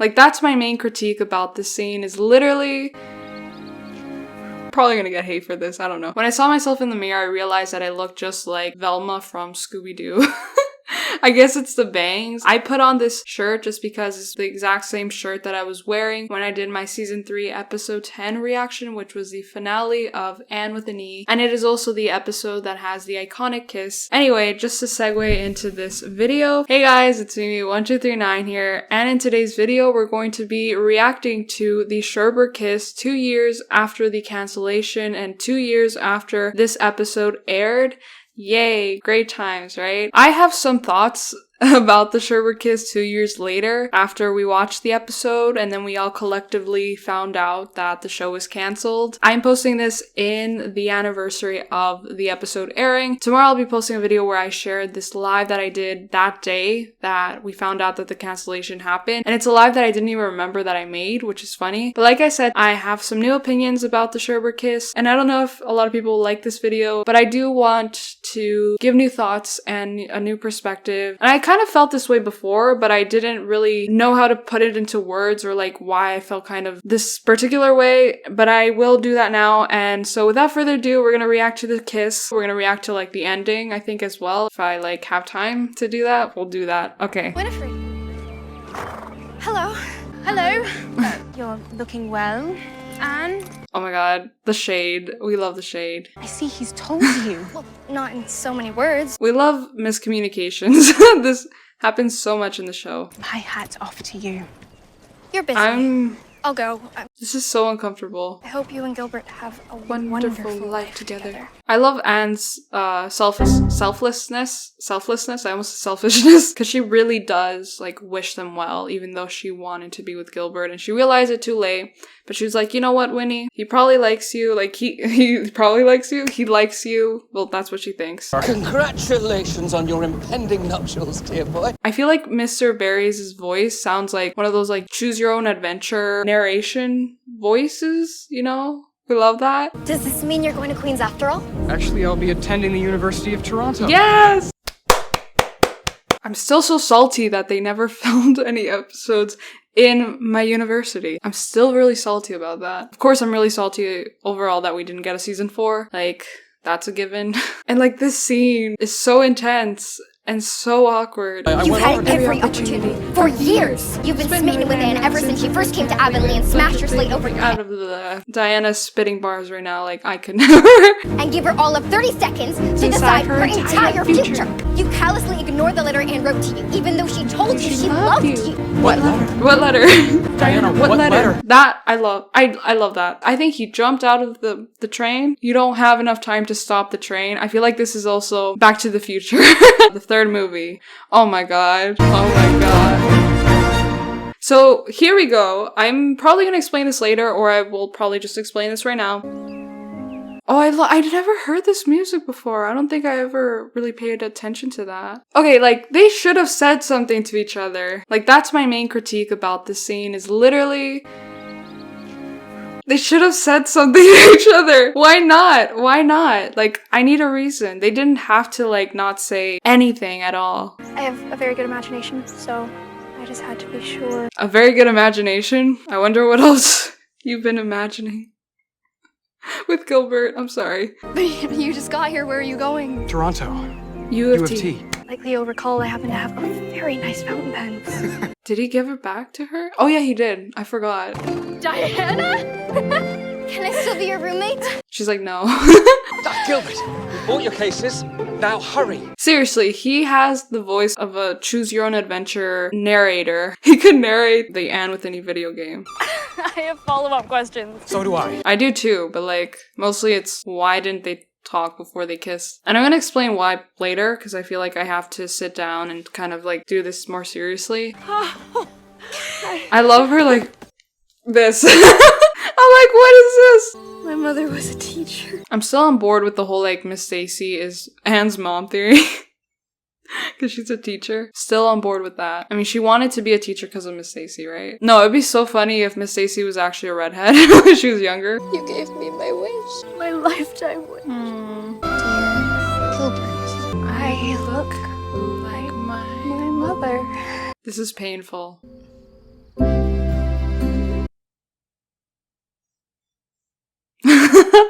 Like, that's my main critique about this scene, is literally... Probably gonna get hate for this, I don't know. When I saw myself in the mirror, I realized that I looked just like Velma from Scooby-Doo. I guess it's the bangs. I put on this shirt just because it's the exact same shirt that I was wearing when I did my season 3 episode 10 reaction, which was the finale of Anne with an E. And it is also the episode that has the iconic kiss. Anyway, just to segue into this video. Hey guys, it's me1239 here. And in today's video, we're going to be reacting to the SHIRBERT kiss 2 years after the cancellation and 2 years after this episode aired. Yay, great times, right? I have some thoughts about the SHIRBERT kiss 2 years later after we watched the episode and then we all collectively found out that the show was cancelled. I'm posting this in the anniversary of the episode airing. Tomorrow I'll be posting a video where I shared this live that I did that day that we found out that the cancellation happened. And it's a live that I didn't even remember that I made, which is funny. But like I said, I have some new opinions about the SHIRBERT kiss. And I don't know if a lot of people like this video, but I do want to give new thoughts and a new perspective. And I kind of felt this way before, but I didn't really know how to put it into words or like why I felt kind of this particular way, but I will do that now. And so without further ado, we're gonna react to the kiss. We're gonna react to like the ending, I think, as well. If I like have time to do that, we'll do that. Okay. Winifred. Hello. Hello. You're looking well. Anne? Oh my god, the shade. We love the shade. I see he's told you. Well, not in so many words. We love miscommunications. This happens so much in the show. My hat's off to you. You're busy. I'll go. This is so uncomfortable. I hope you and Gilbert have a wonderful life together. I love Anne's selflessness. I almost said selfishness. Because she really does like wish them well, even though she wanted to be with Gilbert and she realized it too late. But she was like, you know what, Winnie? He probably likes you. Like, he probably likes you. He likes you. Well, that's what she thinks. Congratulations on your impending nuptials, dear boy. I feel like Mr. Barry's voice sounds like one of those like choose your own adventure narration voices, you know? We love that. Does this mean you're going to Queen's after all? Actually, I'll be attending the University of Toronto. Yes! I'm still so salty that they never filmed any episodes in my university. I'm still really salty about that. Of course, I'm really salty overall that we didn't get a season 4. Like, that's a given. And like, this scene is so intense and so awkward. You've had every opportunity. For years, you've been smitten with Anne ever since she first came to Avonlea and smashed her slate over your head. Out of the Diana's spitting bars right now, like, I could never. And give her all of 30 seconds to decide her entire future. You callously ignored the letter Anne wrote to you, even though she told you she loved you. What letter? What letter? Diana, what letter? That, I love. I love that. I think he jumped out of the train. You don't have enough time to stop the train. I feel like this is also Back to the Future. The third movie. Oh my god. Oh my god. So here we go. I'm probably gonna explain this later, or I will probably just explain this right now. Oh, I never heard this music before. I don't think I ever really paid attention to that. Okay, like, they should have said something to each other. Like, that's my main critique about this scene, is literally... They should have said something to each other. Why not? Why not? Like, I need a reason. They didn't have to, like, not say anything at all. I have a very good imagination, so I just had to be sure. A very good imagination? I wonder what else you've been imagining. With Gilbert, I'm sorry. You just got here. Where are you going? Toronto. U of T. Like Leo recalled, I happen to have a very nice fountain pen. Did he give it back to her? Oh yeah, he did. I forgot. Diana? Can I still be your roommate? She's like, no. Gilbert, we bought your cases. Now hurry. Seriously, he has the voice of a choose your own adventure narrator. He could narrate the Anne with any video game. I have follow-up questions. So do I. I do too, but like, mostly it's why didn't they talk before they kissed? And I'm gonna explain why later, because I feel like I have to sit down and kind of like do this more seriously. I love her like this. I'm like, what is this? My mother was a teacher. I'm still on board with the whole like Miss Stacy is Anne's mom theory. Because she's a teacher. Still on board with that. I mean, she wanted to be a teacher because of Miss Stacy, right? No, it'd be so funny if Miss Stacy was actually a redhead when she was younger. You gave me my wish. My lifetime wish. Dear Gilbert, I look like my mother. This is painful.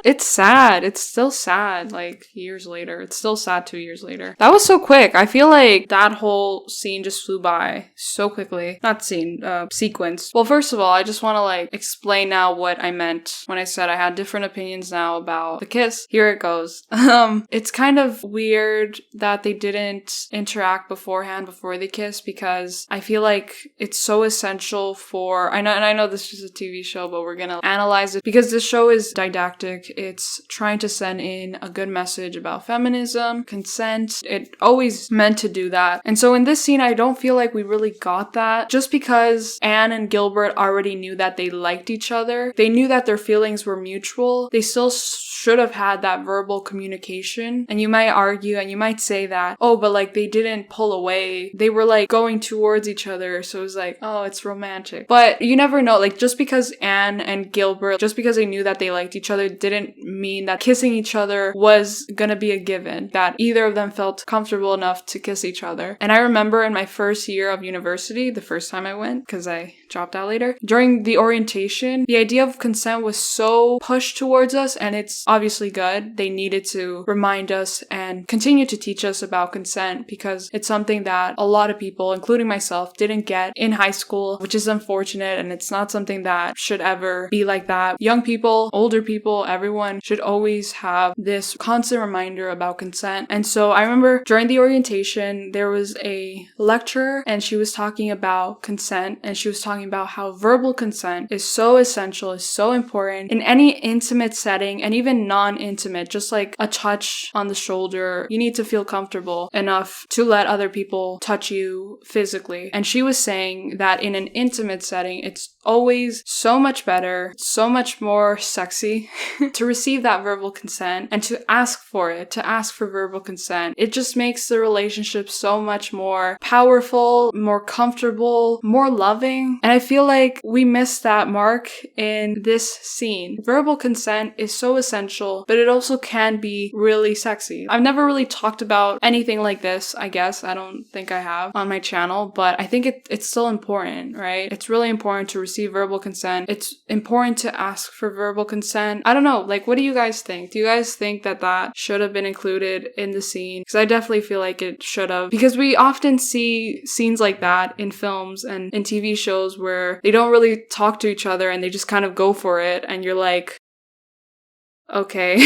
It's sad. It's still sad, like, years later. It's still sad 2 years later. That was so quick. I feel like that whole scene just flew by so quickly. Not scene, sequence. Well, first of all, I just want to, like, explain now what I meant when I said I had different opinions now about the kiss. Here it goes. It's kind of weird that they didn't interact beforehand before they kiss, because I feel like it's so essential for, I know this is a TV show, but we're gonna analyze it because this show is didactic. It's trying to send in a good message about feminism, consent. It always meant to do that. And so in this scene, I don't feel like we really got that, just because Anne and Gilbert already knew that they liked each other. They knew that their feelings were mutual. They still should have had that verbal communication. And you might argue and you might say that, oh, but like they didn't pull away. They were like going towards each other. So it was like, oh, it's romantic. But you never know. Like, just because Anne and Gilbert, just because they knew that they liked each other, didn't mean that kissing each other was gonna be a given, that either of them felt comfortable enough to kiss each other. And I remember in my first year of university, the first time I went, because I dropped out later, during the orientation, the idea of consent was so pushed towards us, and it's obviously good. They needed to remind us and continue to teach us about consent, because it's something that a lot of people, including myself, didn't get in high school, which is unfortunate, and it's not something that should ever be like that. Young people, older people, everyone should always have this constant reminder about consent. And so I remember during the orientation, there was a lecturer, and she was talking about consent, and she was talking about how verbal consent is so essential, is so important in any intimate setting, and even non-intimate, just like a touch on the shoulder. You need to feel comfortable enough to let other people touch you physically. And she was saying that in an intimate setting, it's always so much better, so much more sexy to receive that verbal consent and to ask for it, to ask for verbal consent. It just makes the relationship so much more powerful, more comfortable, more loving. And I feel like we missed that mark in this scene. Verbal consent is so essential, but it also can be really sexy. I've never really talked about anything like this, I guess. I don't think I have on my channel, but I think it's still important, right? It's really important to receive verbal consent. It's important to ask for verbal consent. I don't know, like, what do you guys think? Do you guys think that that should have been included in the scene? Because I definitely feel like it should have, because we often see scenes like that in films and in TV shows where they don't really talk to each other and they just kind of go for it, and you're like, okay.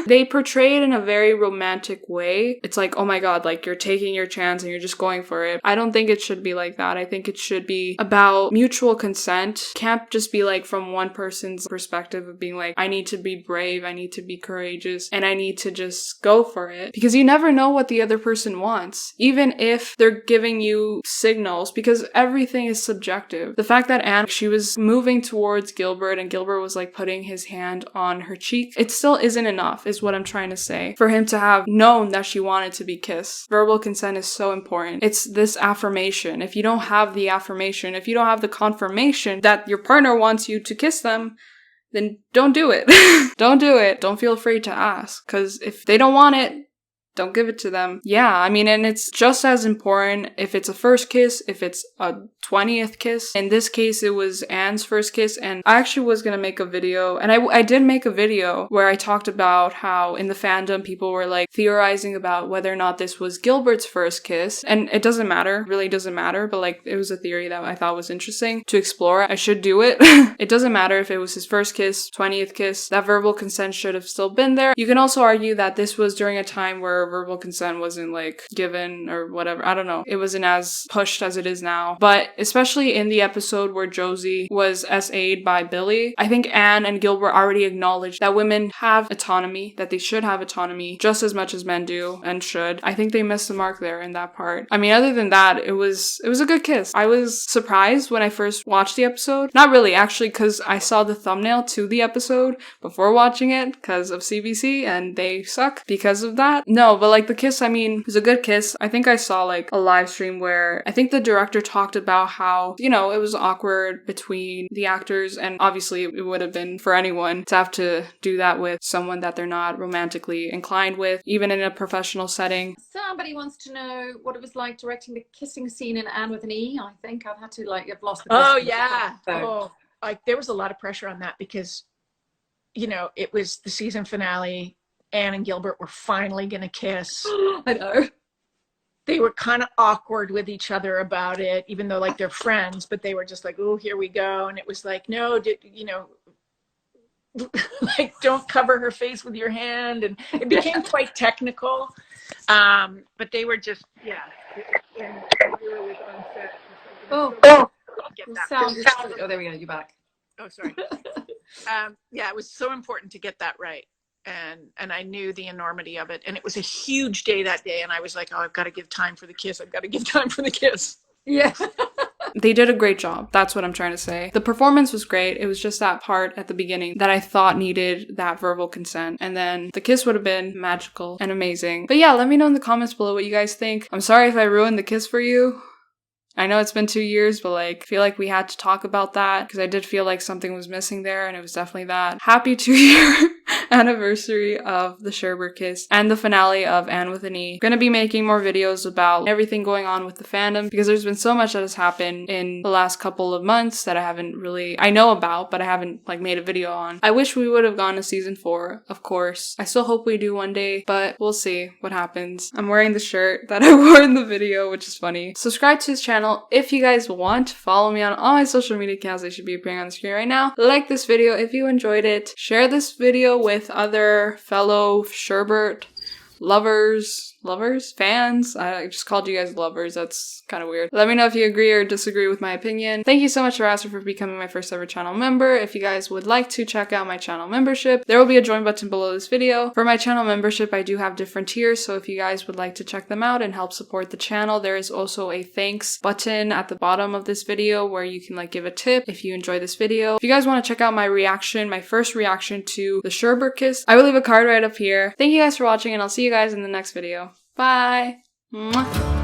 They portray it in a very romantic way. It's like, oh my god, like, you're taking your chance and you're just going for it. I don't think it should be like that. I think it should be about mutual consent. Can't just be like from one person's perspective of being like, I need to be brave, I need to be courageous, and I need to just go for it. Because you never know what the other person wants, even if they're giving you signals, because everything is subjective. The fact that Anne, she was moving towards Gilbert and Gilbert was like putting his hand on her cheek, it still isn't enough, is what I'm trying to say, for him to have known that she wanted to be kissed. Verbal consent is so important. It's this affirmation. If you don't have the affirmation, if you don't have the confirmation that your partner wants you to kiss them, then don't do it. Don't do it. Don't feel afraid to ask, because if they don't want it, don't give it to them. Yeah, I mean, and it's just as important if it's a first kiss, if it's a 20th kiss. In this case, it was Anne's first kiss, and I actually was gonna make a video, and I did make a video where I talked about how in the fandom people were like theorizing about whether or not this was Gilbert's first kiss, and it doesn't matter, really doesn't matter, but like, it was a theory that I thought was interesting to explore. I should do it. It doesn't matter if it was his first kiss, 20th kiss, that verbal consent should have still been there. You can also argue that this was during a time where verbal consent wasn't like given or whatever. I don't know. It wasn't as pushed as it is now. But especially in the episode where Josie was SA'd by Billy, I think Anne and Gilbert already acknowledged that women have autonomy, that they should have autonomy just as much as men do and should. I think they missed the mark there in that part. I mean, other than that, it was a good kiss. I was surprised when I first watched the episode. Not really, actually, because I saw the thumbnail to the episode before watching it because of CBC and they suck because of that. No, but like the kiss, I mean, it was a good kiss. I think I saw like a live stream where I think the director talked about how, you know, it was awkward between the actors, and obviously it would have been for anyone to have to do that with someone that they're not romantically inclined with, even in a professional setting. Somebody wants to know what it was like directing the kissing scene in Anne with an E. I think I've had to, like, I've lost the Oh yeah. So. Oh, like there was a lot of pressure on that because you know, it was the season finale. Anne and Gilbert were finally going to kiss. I know. They were kind of awkward with each other about it, even though like they're friends, but they were just like, oh, here we go. And it was like, no, you know, like don't cover her face with your hand. And it became quite technical. But they were just, yeah. And Lyra was on set. Oh, there we go. You're back. Oh, sorry. Yeah, it was so important to get that right. And I knew the enormity of it. And it was a huge day that day. And I was like, oh, I've got to give time for the kiss. I've got to give time for the kiss. Yeah. They did a great job. That's what I'm trying to say. The performance was great. It was just that part at the beginning that I thought needed that verbal consent. And then the kiss would have been magical and amazing. But yeah, let me know in the comments below what you guys think. I'm sorry if I ruined the kiss for you. I know it's been 2 years, but like, I feel like we had to talk about that because I did feel like something was missing there, and it was definitely that. Happy 2-year anniversary of the SHIRBERT kiss and the finale of Anne with an E. I'm gonna be making more videos about everything going on with the fandom because there's been so much that has happened in the last couple of months that I know about, but I haven't like made a video on. I wish we would have gone to season 4, of course. I still hope we do one day, but we'll see what happens. I'm wearing the shirt that I wore in the video, which is funny. Subscribe to his channel if you guys want. Follow me on all my social media accounts. They should be appearing on the screen right now. Like this video if you enjoyed it. Share this video with other fellow SHIRBERT fans. I just called you guys lovers. That's kind of weird. Let me know if you agree or disagree with my opinion. Thank you so much, Rasa, for becoming my first ever channel member. If you guys would like to check out my channel membership, there will be a join button below this video. For my channel membership, I do have different tiers, so if you guys would like to check them out and help support the channel, there is also a thanks button at the bottom of this video where you can like give a tip if you enjoy this video. If you guys want to check out my reaction, my first reaction to the SHIRBERT kiss, I will leave a card right up here. Thank you guys for watching, and I'll see you guys in the next video. Bye! Mwah.